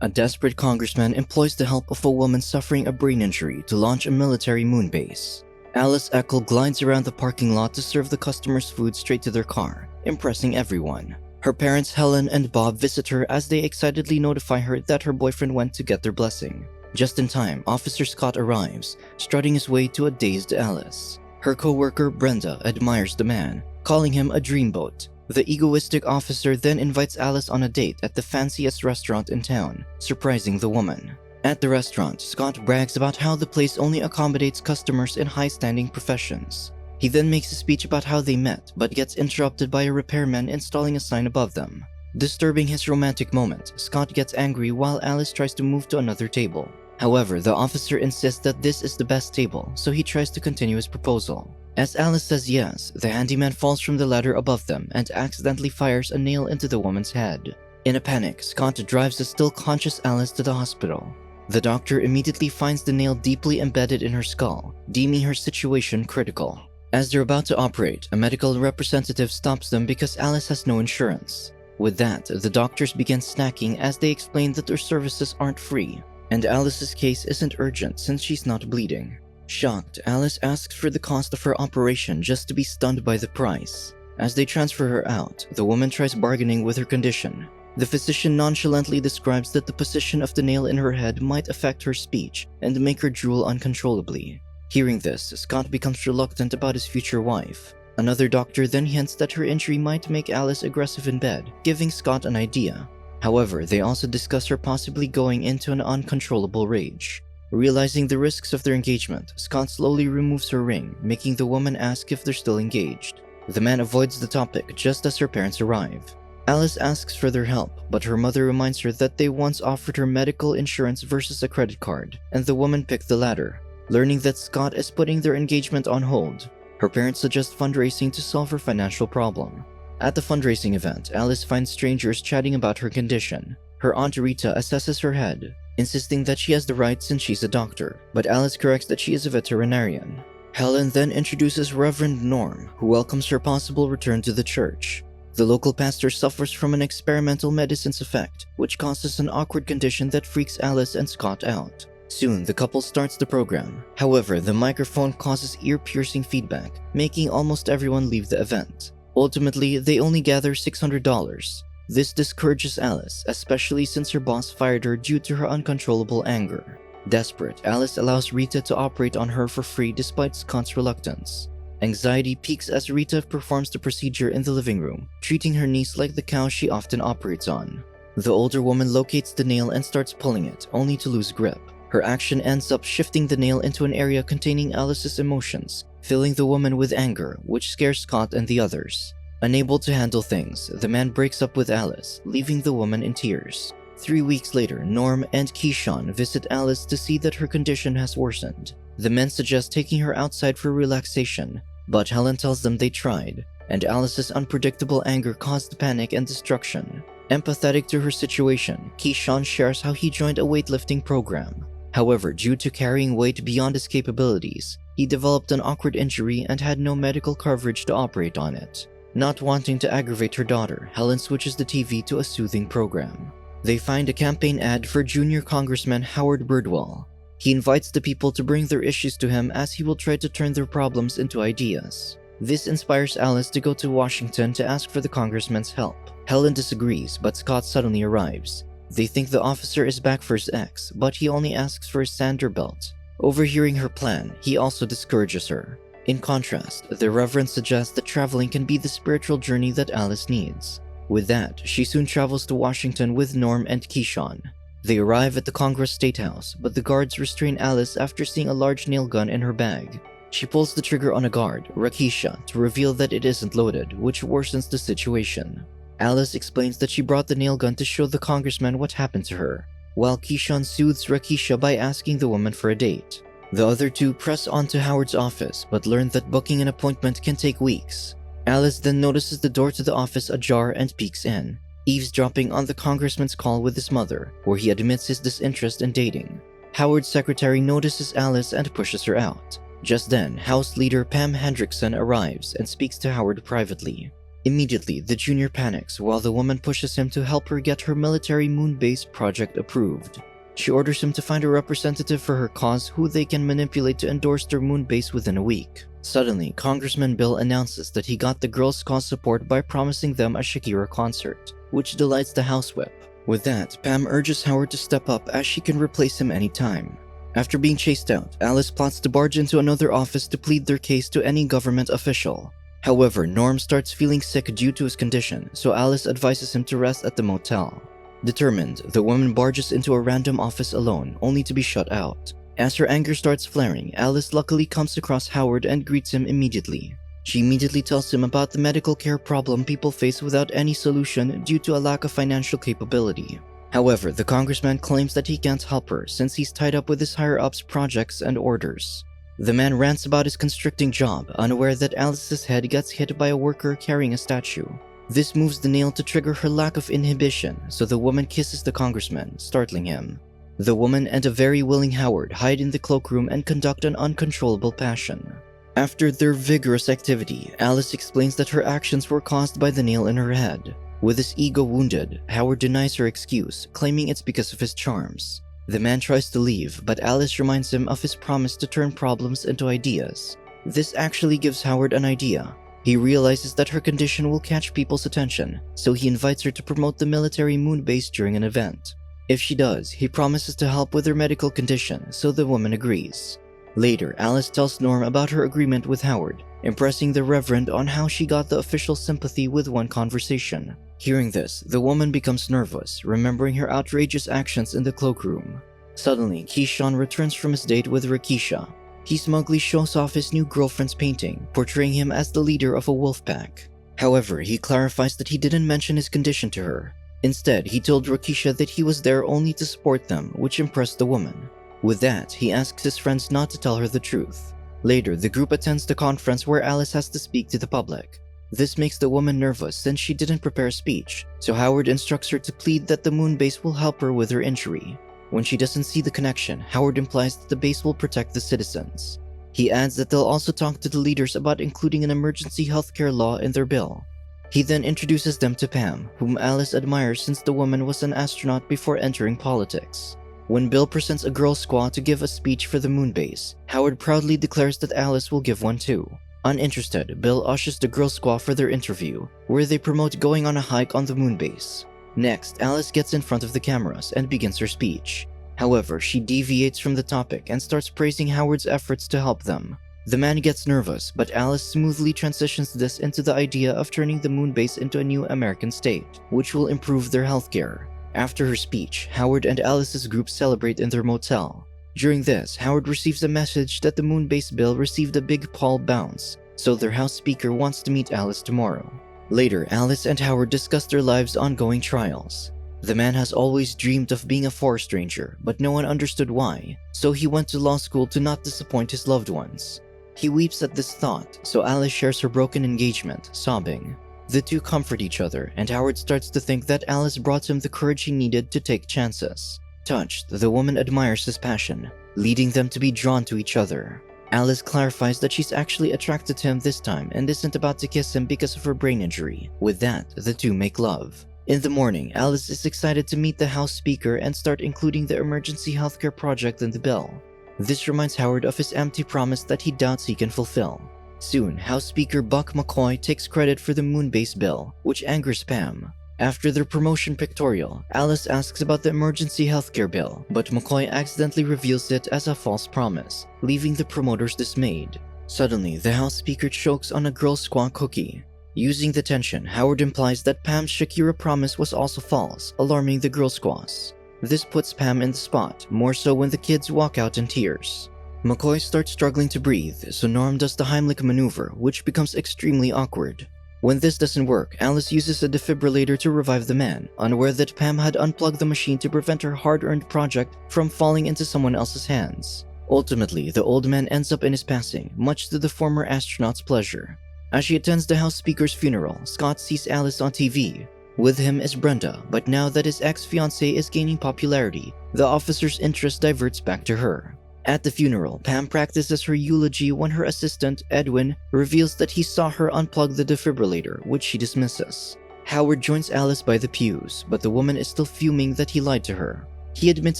A desperate congressman employs the help of a woman suffering a brain injury to launch a military moon base. Alice Eckel glides around the parking lot to serve the customers' food straight to their car, impressing everyone. Her parents Helen and Bob visit her as they excitedly notify her that her boyfriend went to get their blessing. Just in time, Officer Scott arrives, strutting his way to a dazed Alice. Her co-worker Brenda admires the man, calling him a dreamboat. The egoistic officer then invites Alice on a date at the fanciest restaurant in town, surprising the woman. At the restaurant, Scott brags about how the place only accommodates customers in high-standing professions. He then makes a speech about how they met, but gets interrupted by a repairman installing a sign above them. Disturbing his romantic moment, Scott gets angry while Alice tries to move to another table. However, the officer insists that this is the best table, so he tries to continue his proposal. As Alice says yes, the handyman falls from the ladder above them and accidentally fires a nail into the woman's head. In a panic, Scott drives the still conscious Alice to the hospital. The doctor immediately finds the nail deeply embedded in her skull, deeming her situation critical. As they're about to operate, a medical representative stops them because Alice has no insurance. With that, the doctors begin snacking as they explain that their services aren't free, and Alice's case isn't urgent since she's not bleeding. Shocked, Alice asks for the cost of her operation just to be stunned by the price. As they transfer her out, the woman tries bargaining with her condition. The physician nonchalantly describes that the position of the nail in her head might affect her speech and make her drool uncontrollably. Hearing this, Scott becomes reluctant about his future wife. Another doctor then hints that her injury might make Alice aggressive in bed, giving Scott an idea. However, they also discuss her possibly going into an uncontrollable rage. Realizing the risks of their engagement, Scott slowly removes her ring, making the woman ask if they're still engaged. The man avoids the topic just as her parents arrive. Alice asks for their help, but her mother reminds her that they once offered her medical insurance versus a credit card, and the woman picked the latter. Learning that Scott is putting their engagement on hold, her parents suggest fundraising to solve her financial problem. At the fundraising event, Alice finds strangers chatting about her condition. Her aunt Rita assesses her head, insisting that she has the right since she's a doctor, but Alice corrects that she is a veterinarian. Helen then introduces Reverend Norm, who welcomes her possible return to the church. The local pastor suffers from an experimental medicine's effect, which causes an awkward condition that freaks Alice and Scott out. Soon, the couple starts the program. However, the microphone causes ear-piercing feedback, making almost everyone leave the event. Ultimately, they only gather $600. This discourages Alice, especially since her boss fired her due to her uncontrollable anger. Desperate, Alice allows Rita to operate on her for free despite Scott's reluctance. Anxiety peaks as Rita performs the procedure in the living room, treating her niece like the cow she often operates on. The older woman locates the nail and starts pulling it, only to lose grip. Her action ends up shifting the nail into an area containing Alice's emotions, filling the woman with anger, which scares Scott and the others. Unable to handle things, the man breaks up with Alice, leaving the woman in tears. 3 weeks later, Norm and Keyshawn visit Alice to see that her condition has worsened. The men suggest taking her outside for relaxation, but Helen tells them they tried, and Alice's unpredictable anger caused panic and destruction. Empathetic to her situation, Keyshawn shares how he joined a weightlifting program. However, due to carrying weight beyond his capabilities, he developed an awkward injury and had no medical coverage to operate on it. Not wanting to aggravate her daughter, Helen switches the TV to a soothing program. They find a campaign ad for junior Congressman Howard Birdwell. He invites the people to bring their issues to him as he will try to turn their problems into ideas. This inspires Alice to go to Washington to ask for the congressman's help. Helen disagrees, but Scott suddenly arrives. They think the officer is back for his ex, but he only asks for his sander belt. Overhearing her plan, he also discourages her. In contrast, the Reverend suggests that traveling can be the spiritual journey that Alice needs. With that, she soon travels to Washington with Norm and Keyshawn. They arrive at the Congress State House, but the guards restrain Alice after seeing a large nail gun in her bag. She pulls the trigger on a guard, Rakisha, to reveal that it isn't loaded, which worsens the situation. Alice explains that she brought the nail gun to show the congressman what happened to her, while Keyshawn soothes Rakisha by asking the woman for a date. The other two press on to Howard's office, but learn that booking an appointment can take weeks. Alice then notices the door to the office ajar and peeks in, eavesdropping on the congressman's call with his mother, where he admits his disinterest in dating. Howard's secretary notices Alice and pushes her out. Just then, House Leader Pam Hendrickson arrives and speaks to Howard privately. Immediately, the junior panics while the woman pushes him to help her get her military moon base project approved. She orders him to find a representative for her cause who they can manipulate to endorse their moon base within a week. Suddenly, Congressman Bill announces that he got the girls' cause support by promising them a Shakira concert, which delights the housewhip. With that, Pam urges Howard to step up as she can replace him anytime. After being chased out, Alice plots to barge into another office to plead their case to any government official. However, Norm starts feeling sick due to his condition, so Alice advises him to rest at the motel. Determined, the woman barges into a random office alone, only to be shut out. As her anger starts flaring, Alice luckily comes across Howard and greets him immediately. She immediately tells him about the medical care problem people face without any solution due to a lack of financial capability. However, the congressman claims that he can't help her since he's tied up with his higher-ups' projects and orders. The man rants about his constricting job, unaware that Alice's head gets hit by a worker carrying a statue. This moves the nail to trigger her lack of inhibition, so the woman kisses the congressman, startling him. The woman and a very willing Howard hide in the cloakroom and conduct an uncontrollable passion. After their vigorous activity, Alice explains that her actions were caused by the nail in her head. With his ego wounded, Howard denies her excuse, claiming it's because of his charms. The man tries to leave, but Alice reminds him of his promise to turn problems into ideas. This actually gives Howard an idea. He realizes that her condition will catch people's attention, so he invites her to promote the military moon base during an event. If she does, he promises to help with her medical condition, so the woman agrees. Later, Alice tells Norm about her agreement with Howard, impressing the Reverend on how she got the official sympathy with one conversation. Hearing this, the woman becomes nervous, remembering her outrageous actions in the cloakroom. Suddenly, Keyshawn returns from his date with Rakisha. He smugly shows off his new girlfriend's painting, portraying him as the leader of a wolf pack. However, he clarifies that he didn't mention his condition to her. Instead, he told Rakisha that he was there only to support them, which impressed the woman. With that, he asks his friends not to tell her the truth. Later, the group attends the conference where Alice has to speak to the public. This makes the woman nervous since she didn't prepare a speech, so Howard instructs her to plead that the moon base will help her with her injury. When she doesn't see the connection, Howard implies that the base will protect the citizens. He adds that they'll also talk to the leaders about including an emergency healthcare law in their bill. He then introduces them to Pam, whom Alice admires since the woman was an astronaut before entering politics. When Bill presents a girl squaw to give a speech for the moon base, Howard proudly declares that Alice will give one too. Uninterested, Bill ushers the girl squaw for their interview, where they promote going on a hike on the moon base. Next, Alice gets in front of the cameras and begins her speech. However, she deviates from the topic and starts praising Howard's efforts to help them. The man gets nervous, but Alice smoothly transitions this into the idea of turning the moon base into a new American state, which will improve their healthcare. After her speech, Howard and Alice's group celebrate in their motel. During this, Howard receives a message that the moon base bill received a big Paul bounce, so their house speaker wants to meet Alice tomorrow. Later, Alice and Howard discuss their lives' ongoing trials. The man has always dreamed of being a forest ranger, but no one understood why, so he went to law school to not disappoint his loved ones. He weeps at this thought, so Alice shares her broken engagement, sobbing. The two comfort each other, and Howard starts to think that Alice brought him the courage he needed to take chances. Touched, the woman admires his passion, leading them to be drawn to each other. Alice clarifies that she's actually attracted to him this time and isn't about to kiss him because of her brain injury. With that, the two make love. In the morning, Alice is excited to meet the House Speaker and start including the emergency healthcare project in the bill. This reminds Howard of his empty promise that he doubts he can fulfill. Soon, House Speaker Buck McCoy takes credit for the moon base bill, which angers Pam. After their promotion pictorial, Alice asks about the emergency healthcare bill, but McCoy accidentally reveals it as a false promise, leaving the promoters dismayed. Suddenly, the House Speaker chokes on a girl squaw cookie. Using the tension, Howard implies that Pam's Shakira promise was also false, alarming the girl squaws. This puts Pam in the spot, more so when the kids walk out in tears. McCoy starts struggling to breathe, so Norm does the Heimlich maneuver, which becomes extremely awkward. When this doesn't work, Alice uses a defibrillator to revive the man, unaware that Pam had unplugged the machine to prevent her hard-earned project from falling into someone else's hands. Ultimately, the old man ends up in his passing, much to the former astronaut's pleasure. As she attends the House Speaker's funeral, Scott sees Alice on TV. With him is Brenda, but now that his ex-fiancée is gaining popularity, the officer's interest diverts back to her. At the funeral, Pam practices her eulogy when her assistant, Edwin, reveals that he saw her unplug the defibrillator, which she dismisses. Howard joins Alice by the pews, but the woman is still fuming that he lied to her. He admits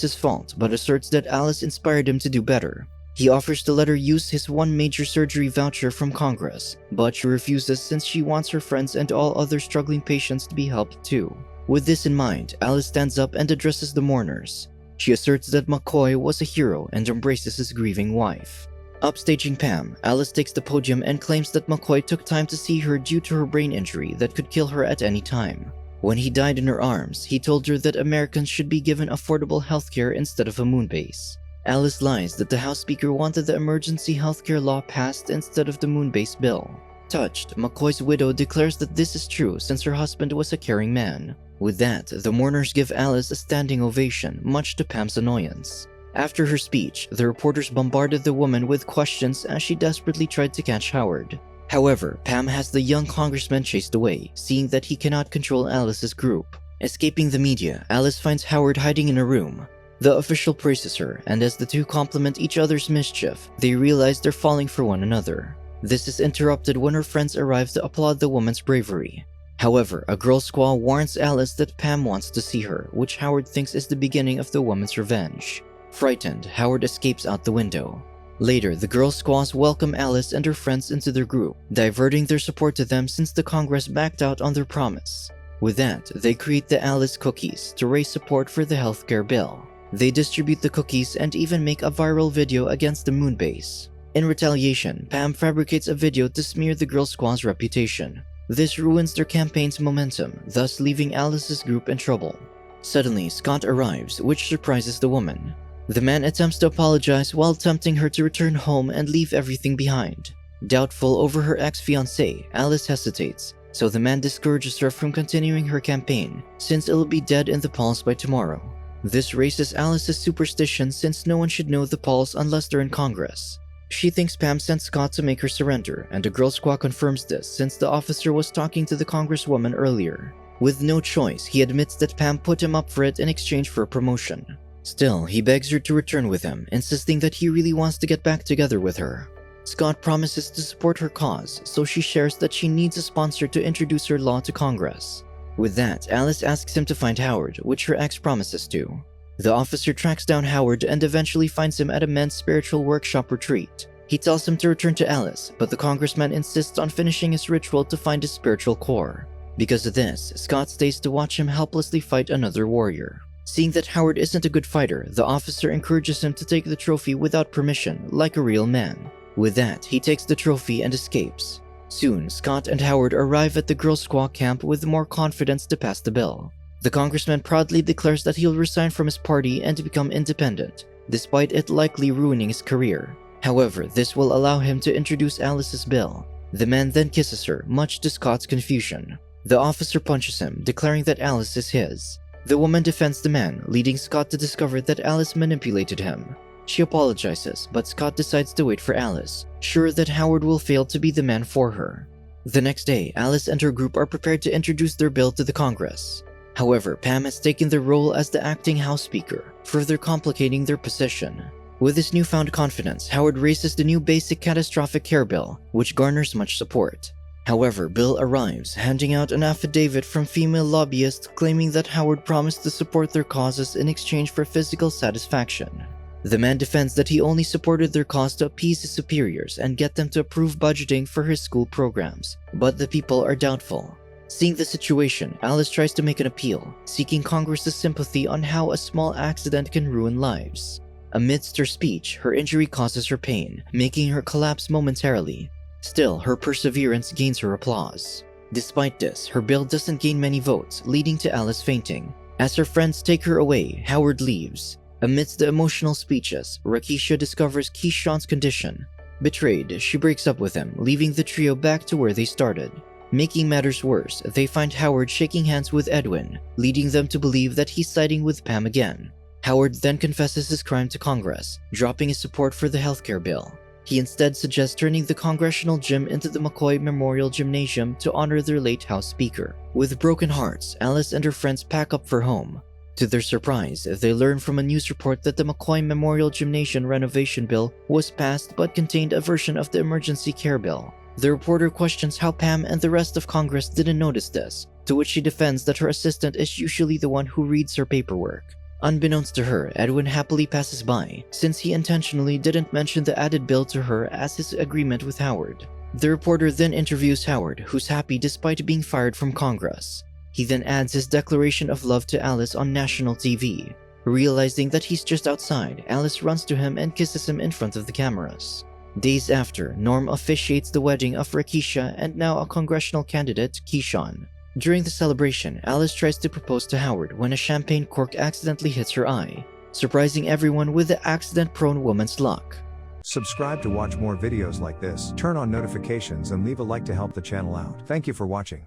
his fault, but asserts that Alice inspired him to do better. He offers to let her use his one major surgery voucher from Congress, but she refuses since she wants her friends and all other struggling patients to be helped too. With this in mind, Alice stands up and addresses the mourners. She asserts that McCoy was a hero and embraces his grieving wife. Upstaging Pam, Alice takes the podium and claims that McCoy took time to see her due to her brain injury that could kill her at any time. When he died in her arms, he told her that Americans should be given affordable healthcare instead of a moon base. Alice lies that the House Speaker wanted the emergency healthcare law passed instead of the moon base bill. Touched, McCoy's widow declares that this is true since her husband was a caring man. With that, the mourners give Alice a standing ovation, much to Pam's annoyance. After her speech, the reporters bombarded the woman with questions as she desperately tried to catch Howard. However, Pam has the young congressman chased away, seeing that he cannot control Alice's group. Escaping the media, Alice finds Howard hiding in a room. The official praises her, and as the two compliment each other's mischief, they realize they're falling for one another. This is interrupted when her friends arrive to applaud the woman's bravery. However, a girl squaw warns Alice that Pam wants to see her, which Howard thinks is the beginning of the woman's revenge. Frightened, Howard escapes out the window. Later, the girl squaws welcome Alice and her friends into their group, diverting their support to them since the Congress backed out on their promise. With that, they create the Alice cookies to raise support for the healthcare bill. They distribute the cookies and even make a viral video against the moon base. In retaliation, Pam fabricates a video to smear the girl squaw's reputation. This ruins their campaign's momentum, thus leaving Alice's group in trouble. Suddenly, Scott arrives, which surprises the woman. The man attempts to apologize while tempting her to return home and leave everything behind. Doubtful over her ex-fiancé, Alice hesitates, so the man discourages her from continuing her campaign, since it'll be dead in the polls by tomorrow. This raises Alice's superstition since no one should know the polls unless they're in Congress. She thinks Pam sent Scott to make her surrender, and a girl squaw confirms this since the officer was talking to the congresswoman earlier. With no choice, he admits that Pam put him up for it in exchange for a promotion. Still, he begs her to return with him, insisting that he really wants to get back together with her. Scott promises to support her cause, so she shares that she needs a sponsor to introduce her law to Congress. With that, Alice asks him to find Howard, which her ex promises to. The officer tracks down Howard and eventually finds him at a men's spiritual workshop retreat. He tells him to return to Alice, but the congressman insists on finishing his ritual to find his spiritual core. Because of this, Scott stays to watch him helplessly fight another warrior. Seeing that Howard isn't a good fighter, the officer encourages him to take the trophy without permission, like a real man. With that, he takes the trophy and escapes. Soon, Scott and Howard arrive at the Girl Squaw camp with more confidence to pass the bill. The congressman proudly declares that he'll resign from his party and become independent, despite it likely ruining his career. However, this will allow him to introduce Alice's bill. The man then kisses her, much to Scott's confusion. The officer punches him, declaring that Alice is his. The woman defends the man, leading Scott to discover that Alice manipulated him. She apologizes, but Scott decides to wait for Alice, sure that Howard will fail to be the man for her. The next day, Alice and her group are prepared to introduce their bill to the Congress. However, Pam has taken the role as the acting House Speaker, further complicating their position. With his newfound confidence, Howard raises the new Basic Catastrophic Care Bill, which garners much support. However, Bill arrives, handing out an affidavit from female lobbyists claiming that Howard promised to support their causes in exchange for physical satisfaction. The man defends that he only supported their cause to appease his superiors and get them to approve budgeting for his school programs, but the people are doubtful. Seeing the situation, Alice tries to make an appeal, seeking Congress's sympathy on how a small accident can ruin lives. Amidst her speech, her injury causes her pain, making her collapse momentarily. Still, her perseverance gains her applause. Despite this, her bill doesn't gain many votes, leading to Alice fainting. As her friends take her away, Howard leaves. Amidst the emotional speeches, Rakisha discovers Keyshawn's condition. Betrayed, she breaks up with him, leaving the trio back to where they started. Making matters worse, they find Howard shaking hands with Edwin, leading them to believe that he's siding with Pam again. Howard then confesses his crime to Congress, dropping his support for the healthcare bill. He instead suggests turning the congressional gym into the McCoy Memorial Gymnasium to honor their late House Speaker. With broken hearts, Alice and her friends pack up for home. To their surprise, they learn from a news report that the McCoy Memorial Gymnasium renovation bill was passed but contained a version of the emergency care bill. The reporter questions how Pam and the rest of Congress didn't notice this, to which she defends that her assistant is usually the one who reads her paperwork. Unbeknownst to her, Edwin happily passes by, since he intentionally didn't mention the added bill to her as his agreement with Howard. The reporter then interviews Howard, who's happy despite being fired from Congress. He then adds his declaration of love to Alice on national TV. Realizing that he's just outside, Alice runs to him and kisses him in front of the cameras. Days after, Norm officiates the wedding of Rakisha and now a congressional candidate, Keyshawn. During the celebration, Alice tries to propose to Howard when a champagne cork accidentally hits her eye, surprising everyone with the accident-prone woman's luck. Subscribe to watch more videos like this, turn on notifications and leave a like to help the channel out. Thank you for watching.